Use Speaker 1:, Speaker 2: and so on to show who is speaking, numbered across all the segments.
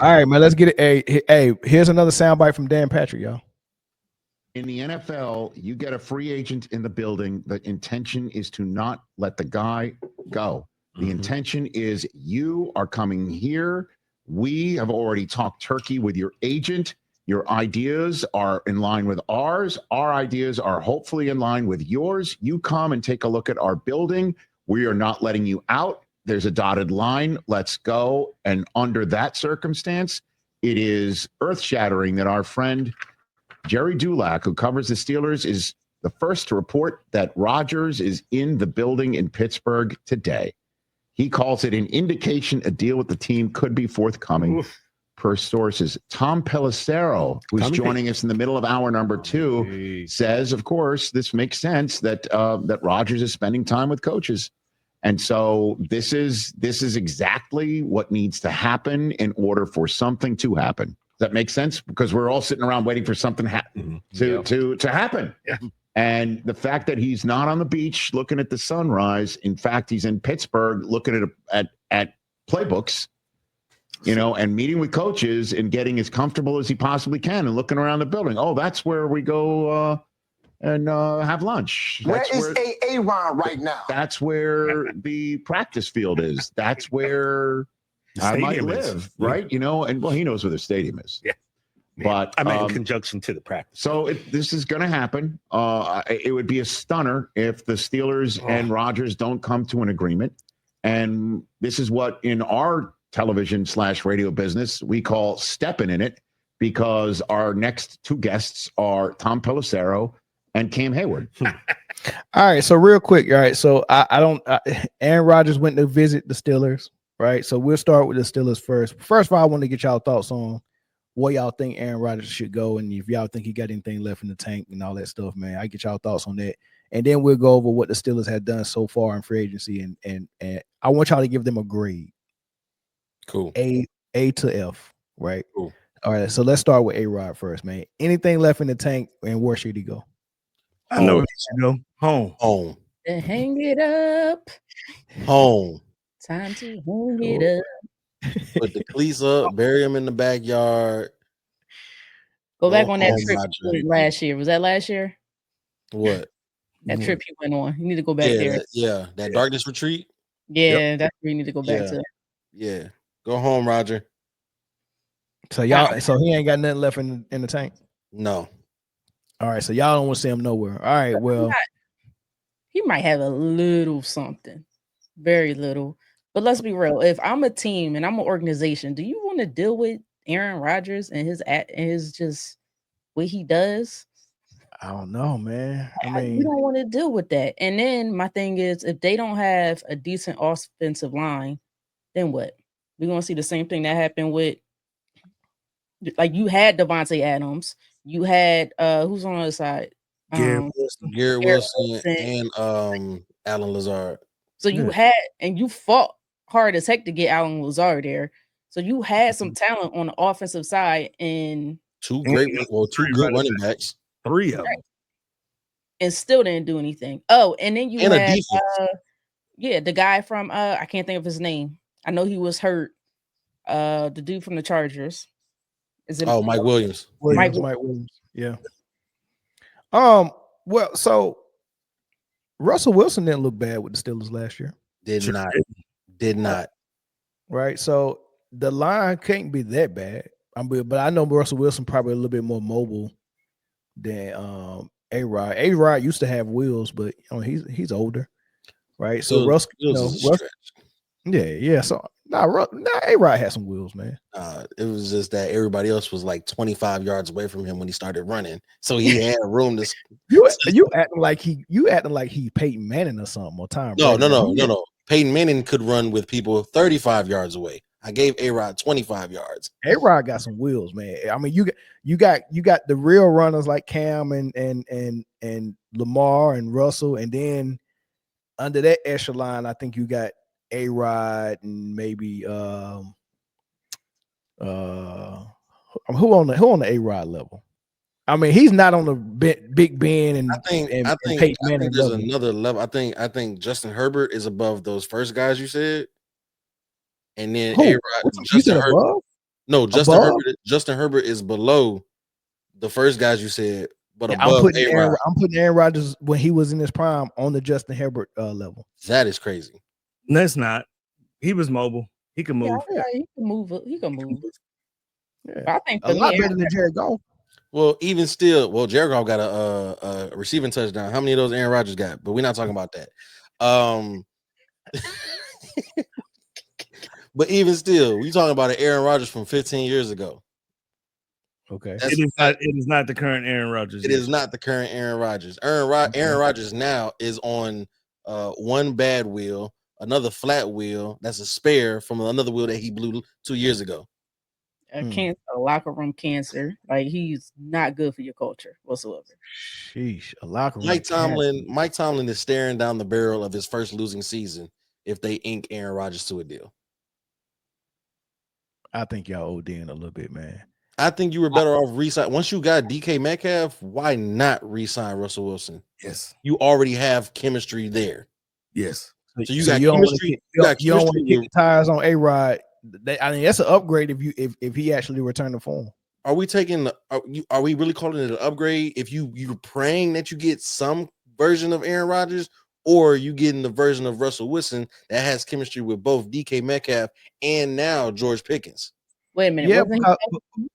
Speaker 1: All right, man. Let's get it. Hey, here's another soundbite from Dan Patrick, y'all.
Speaker 2: In the NFL, you get a free agent in the building. The intention is to not let the guy go. The intention is you are coming here. We have already talked turkey with your agent. Your ideas are in line with ours. Our ideas are hopefully in line with yours. You come and take a look at our building. We are not letting you out. There's a dotted line. Let's go. And under that circumstance, it is earth-shattering that our friend Jerry Dulac, who covers the Steelers, is the first to report that Rodgers is in the building in Pittsburgh today. He calls it an indication a deal with the team could be forthcoming. Per sources. Tom Pelissero, who's joining us in the middle of hour number 2, says, of course, this makes sense that that Rodgers is spending time with coaches. And so this is exactly what needs to happen in order for something to happen. Does that make sense? Because we're all sitting around waiting for something to happen. Yeah. And the fact that he's not on the beach looking at the sunrise, in fact, he's in Pittsburgh looking at playbooks, and meeting with coaches and getting as comfortable as he possibly can and looking around the building. Oh, that's where we go and have lunch.
Speaker 3: Where is A-Ron right now?
Speaker 2: That's where the practice field is. That's where I might live, right? And well, he knows where the stadium is.
Speaker 4: Yeah.
Speaker 2: But
Speaker 4: I meant in conjunction to the practice.
Speaker 2: So this is going to happen. It would be a stunner if the Steelers and Rodgers don't come to an agreement. And this is what in our television/radio business we call stepping in it, because our next 2 guests are Tom Pelissero and Cam Hayward.
Speaker 1: All right, so real quick, all right, so Aaron Rodgers went to visit the Steelers, right? So we'll start with the Steelers first. First of all, I want to get y'all thoughts on where y'all think Aaron Rodgers should go, and if y'all think he got anything left in the tank and all that stuff, man. I get y'all thoughts on that, and then we'll go over what the Steelers have done so far in free agency, and I want y'all to give them a grade.
Speaker 5: Cool.
Speaker 1: A to F, right?
Speaker 5: Cool.
Speaker 1: All right, so let's start with A-Rod first, man. Anything left in the tank, and where should he go?
Speaker 4: I know where he should go. Home.
Speaker 6: Then hang it up.
Speaker 5: Home.
Speaker 6: Time to hang it up.
Speaker 5: Put the cleats up, bury him in the backyard.
Speaker 6: Go back on that trip you went last year. Was that last year?
Speaker 5: What?
Speaker 6: That trip you went on. You need to go back there.
Speaker 5: That darkness retreat.
Speaker 6: Yeah, that's where you need to go back to.
Speaker 5: Yeah. Go home, Roger.
Speaker 1: So he ain't got nothing left in the tank?
Speaker 5: No.
Speaker 1: All right, so y'all don't want to see him nowhere. All right, well.
Speaker 6: He might have a little something. Very little. But let's be real. If I'm a team and I'm an organization, do you want to deal with Aaron Rodgers and his just what he does?
Speaker 1: I don't know, man. I mean,
Speaker 6: you don't want to deal with that. And then my thing is, if they don't have a decent offensive line, then what? We're going to see the same thing that happened with, like, you had Devontae Adams. You had, who's on the other side?
Speaker 5: Garrett Wilson and Alan Lazard.
Speaker 6: So you had, and you fought hard as heck to get Alan Lazard there. So you had some talent on the offensive side, and
Speaker 5: two good running backs.
Speaker 4: 3 of them.
Speaker 6: And still didn't do anything. Oh, and then you had the guy from I can't think of his name. I know he was hurt. The dude from the Chargers. Is it
Speaker 5: Mike Williams?
Speaker 1: Mike Williams. Yeah. Well, so Russell Wilson didn't look bad with the Steelers last year.
Speaker 5: Did not.
Speaker 1: Right. So the line can't be that bad. But I know Russell Wilson probably a little bit more mobile than A-Rod. A-Rod used to have wheels, but he's older. Right. So Russell, yeah. So A-Rod had some wheels, man.
Speaker 5: It was just that everybody else was like 25 yards away from him when he started running, so he had room to.
Speaker 1: You acting like he Peyton Manning or something or Tom Brady.
Speaker 5: No. Peyton Manning could run with people 35 yards away. I gave A-Rod 25 yards.
Speaker 1: A-Rod got some wheels, man. I mean, you got the real runners like Cam and Lamar and Russell, and then under that echelon, I think you got A-Rod and maybe who on the A-Rod level? I mean, he's not on the Big Ben and
Speaker 5: I think there's another level. I think Justin Herbert is above those first guys you said, and then A-Rod.
Speaker 1: You said above?
Speaker 5: No,
Speaker 1: Above?
Speaker 5: Justin Herbert is below the first guys you said, but
Speaker 1: Yeah,
Speaker 5: above A-Rod.
Speaker 1: I'm putting Aaron Rodgers when he was in his prime on the Justin Herbert level.
Speaker 5: That is crazy.
Speaker 4: No, it's not. He was mobile. He can move.
Speaker 6: Yeah, he can move. He can move.
Speaker 1: Yeah.
Speaker 6: But I think
Speaker 1: A
Speaker 6: for
Speaker 1: lot
Speaker 6: me,
Speaker 1: better than Jared Goff.
Speaker 5: Well, even still, Jared Goff got a receiving touchdown. How many of those Aaron Rodgers got? But we're not talking about that. But even still, we talking about an Aaron Rodgers from 15 years ago.
Speaker 1: Okay.
Speaker 4: It is not the current Aaron Rodgers.
Speaker 5: It is not the current Aaron Rodgers. Aaron Rodgers now is on one bad wheel, another flat wheel. That's a spare from another wheel that he blew 2 years ago.
Speaker 6: cancer, locker room cancer. Like he's not good for your culture whatsoever.
Speaker 1: Sheesh, a locker room.
Speaker 5: Mike Tomlin is staring down the barrel of his first losing season if they ink Aaron Rodgers to a deal.
Speaker 1: I think y'all ODing a little bit, man.
Speaker 5: I think you were better off re-sign. Once you got DK Metcalf, why not re-sign Russell Wilson?
Speaker 4: Yes.
Speaker 5: You already have chemistry there.
Speaker 4: Yes.
Speaker 5: So you got chemistry. You
Speaker 1: don't want to kick the tires on A-Rod. I mean, that's an upgrade if he actually returned the form.
Speaker 5: Are we taking? Are we really calling it an upgrade? If you're praying that you get some version of Aaron Rodgers, or are you getting the version of Russell Wilson that has chemistry with both DK Metcalf and now George Pickens?
Speaker 6: Wait a minute.
Speaker 1: Yeah,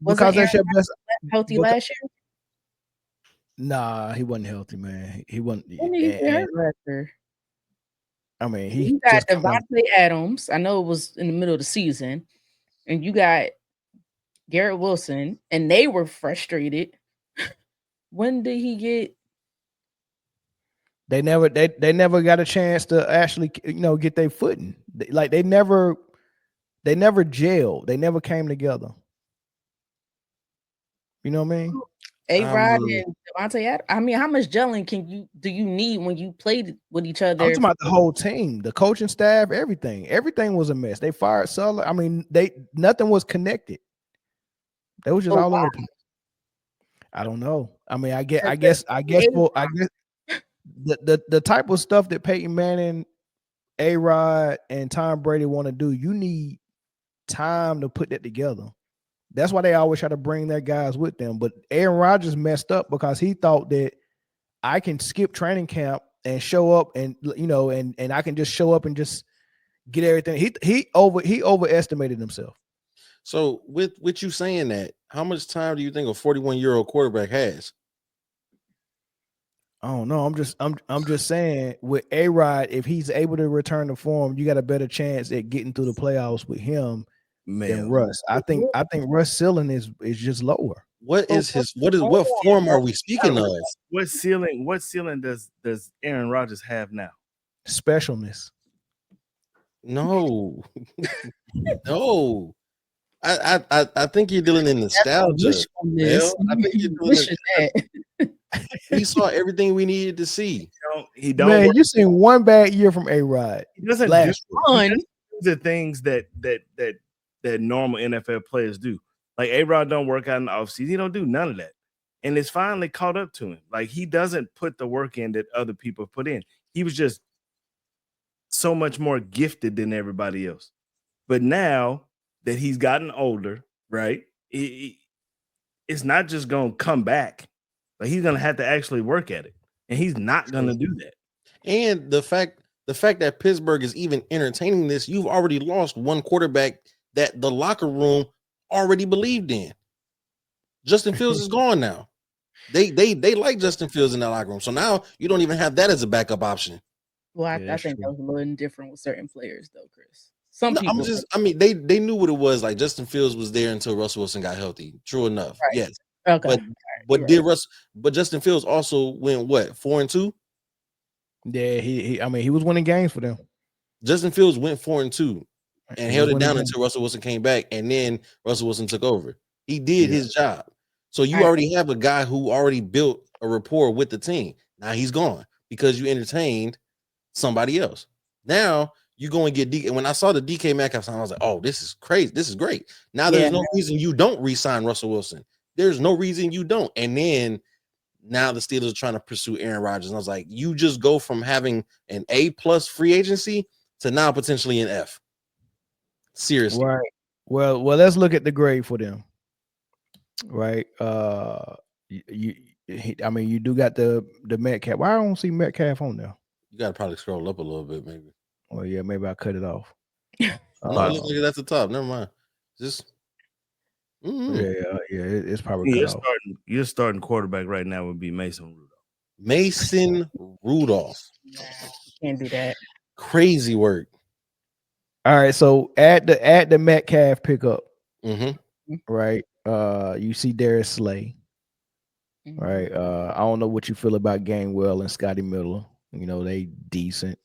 Speaker 6: wasn't
Speaker 1: that's your best.
Speaker 6: Healthy last year?
Speaker 1: Nah, he wasn't healthy, man. He wasn't. I mean,
Speaker 6: you got Devontae Adams. I know it was in the middle of the season, and you got Garrett Wilson, and they were frustrated. When did he get?
Speaker 1: They never got a chance to actually, get their footing. They never gelled. They never came together. You know what I mean?
Speaker 6: A-Rod and Devontae Adams. I mean, how much gelling do you need when you played with each other?
Speaker 1: I'm talking about the whole team, the coaching staff, everything. Everything was a mess. They fired Suller. I mean, nothing was connected. They was just all over the place. I don't know. I mean, I guess the type of stuff that Peyton Manning, A-Rod, and Tom Brady want to do, you need time to put that together. That's why they always try to bring their guys with them. But Aaron Rodgers messed up because he thought that I can skip training camp and show up and and I can just show up and just get everything. He overestimated himself.
Speaker 5: So with you saying that, how much time do you think a 41-year-old quarterback has?
Speaker 1: I don't know. I'm just saying with A-Rod, if he's able to return to form, you got a better chance at getting through the playoffs with him than Russ. I think Russ' ceiling is just lower.
Speaker 5: What form are we speaking of?
Speaker 4: What ceiling does Aaron Rodgers have now?
Speaker 1: Specialness.
Speaker 5: No. No. I think you're dealing in nostalgia. I think you're doing we saw everything we needed to see.
Speaker 4: He don't.
Speaker 1: Man, you seen one bad year from A-Rod.
Speaker 4: He doesn't do the things that normal NFL players do. Like A-Rod don't work out in the offseason. He don't do none of that. And it's finally caught up to him. Like he doesn't put the work in that other people put in. He was just so much more gifted than everybody else. But now that he's gotten older, right? It's not just going to come back. Like he's going to have to actually work at it. And he's not going to do that.
Speaker 5: And the fact that Pittsburgh is even entertaining this, you've already lost one quarterback that the locker room already believed in. Justin Fields is gone now. They like Justin Fields in that locker room. So now you don't even have that as a backup option.
Speaker 6: Well, I think that was a little different with certain players, though, Chris.
Speaker 5: They knew what it was. Like Justin Fields was there until Russell Wilson got healthy. True enough. Right. Yes.
Speaker 6: Okay.
Speaker 5: But Justin Fields also went 4-2?
Speaker 1: Yeah, he was winning games for them.
Speaker 5: Justin Fields went 4-2 and held it down until Russell Wilson came back, and then Russell Wilson took over. He did his job. So you already have a guy who already built a rapport with the team. Now he's gone because you entertained somebody else. Now you go and get DK. When I saw the DK Metcalf sign, I was like, oh, this is crazy. This is great. Now there's no reason you don't re-sign Russell Wilson. There's no reason you don't. And then now the Steelers are trying to pursue Aaron Rodgers. And I was like, you just go from having an A+ free agency to now potentially an F. Seriously.
Speaker 1: Right. Well, let's look at the grade for them. Right. I mean, you do got the Metcalf. Why I don't see Metcalf on there?
Speaker 5: You got to probably scroll up a little bit, maybe.
Speaker 1: Well, yeah, maybe I cut it off.
Speaker 5: No, it looks like it's at the top. Never mind. Just
Speaker 1: it's probably cut off.
Speaker 4: Your starting quarterback right now would be Mason Rudolph.
Speaker 5: Mason Rudolph.
Speaker 6: Can't do that.
Speaker 5: Crazy work.
Speaker 1: All right, so at the Metcalf pickup,
Speaker 5: right?
Speaker 1: You see Darius Slay, right? I don't know what you feel about Gainwell and Scotty Miller. You know, they decent.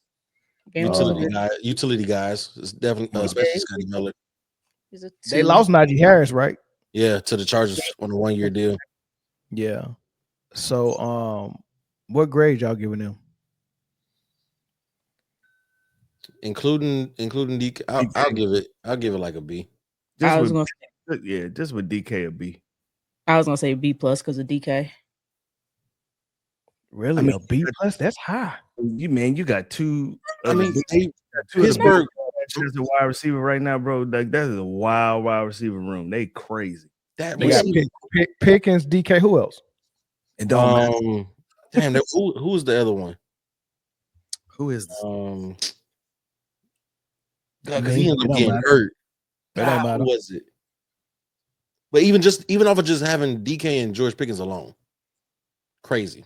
Speaker 5: Utility guys. It's definitely especially Scotty Miller.
Speaker 1: They lost Najee Harris, right?
Speaker 5: Yeah, to the Chargers on a 1-year deal.
Speaker 1: Yeah. So, what grade y'all giving them?
Speaker 5: Including DK, I'll give it like a B.
Speaker 4: Just with DK a B.
Speaker 6: I was gonna say B plus because of DK.
Speaker 1: Really, a B plus? That's high.
Speaker 4: You got two.
Speaker 5: Pittsburgh
Speaker 4: as a wide receiver right now, bro. Like that is a wild wide receiver room. They crazy.
Speaker 1: They got Pickens, DK. Who else?
Speaker 4: It don't matter.
Speaker 5: Damn, who's the other one?
Speaker 4: Who is this?
Speaker 5: Because he ended up getting hurt. Who was it? But even off of just having DK and George Pickens alone, crazy.